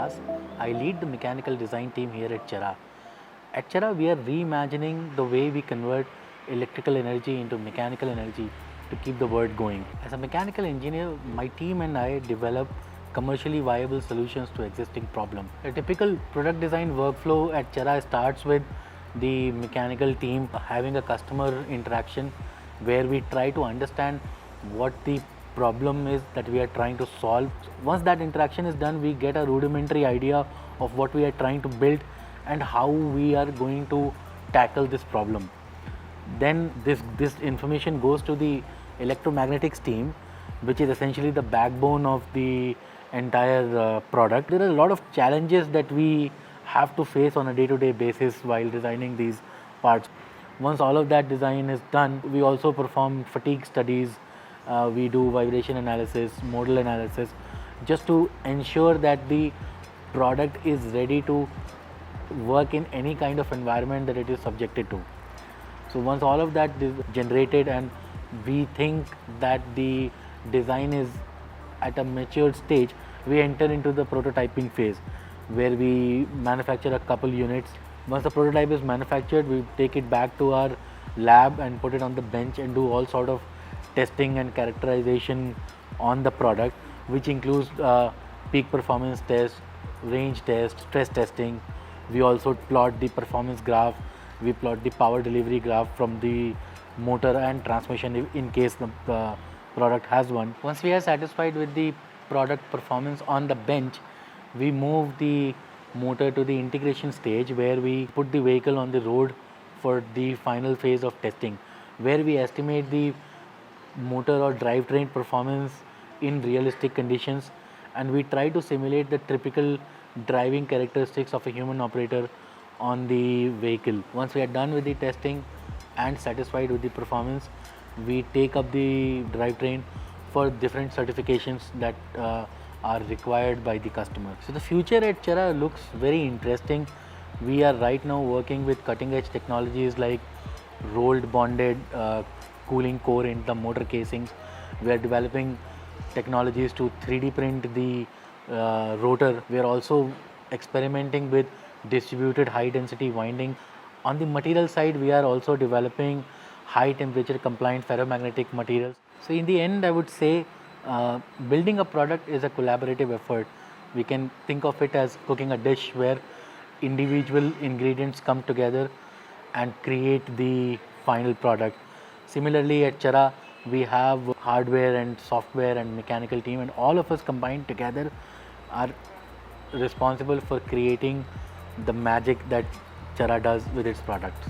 Das. I lead the mechanical design team here at Chara. At Chara, we are reimagining the way we convert electrical energy into mechanical energy to keep the world going. As a mechanical engineer, my team and I develop commercially viable solutions to existing problems. A typical product design workflow at Chara starts with the mechanical team having a customer interaction where we try to understand what the problem is that we are trying to solve. Once that interaction is done, we get a rudimentary idea of what we are trying to build and how we are going to tackle this problem. Then this information goes to the electromagnetics team, which is essentially the backbone of the entire product. There are a lot of challenges that we have to face on a day-to-day basis while designing these parts. Once all of that design is done, we also perform fatigue studies, we do vibration analysis, modal analysis, just to ensure that the product is ready to work in any kind of environment that it is subjected to. So once all of that is generated and we think that the design is at a matured stage, we enter into the prototyping phase where we manufacture a couple units. Once the prototype is manufactured, we take it back to our lab and put it on the bench and do all sort of testing and characterization on the product, which includes peak performance test, range test, stress testing. We also plot the performance graph, we plot the power delivery graph from the motor and transmission in case the product has one. Once we are satisfied with the product performance on the bench, we move the motor to the integration stage where we put the vehicle on the road for the final phase of testing, where we estimate the motor or drivetrain performance in realistic conditions, and we try to simulate the typical driving characteristics of a human operator on the vehicle. Once we are done with the testing and satisfied with the performance, we take up the drivetrain for different certifications that are required by the customer. So the future at Chara looks very interesting. We are right now working with cutting edge technologies like rolled bonded cooling core in the motor casings. We are developing technologies to 3D print the rotor. We are also experimenting with distributed high density winding. On the material side, we are also developing high temperature compliant ferromagnetic materials. So in the end, I would say building a product is a collaborative effort. We can think of it as cooking a dish where individual ingredients come together and create the final product. Similarly, at Chara, we have hardware and software and mechanical team, and all of us combined together are responsible for creating the magic that Chara does with its products.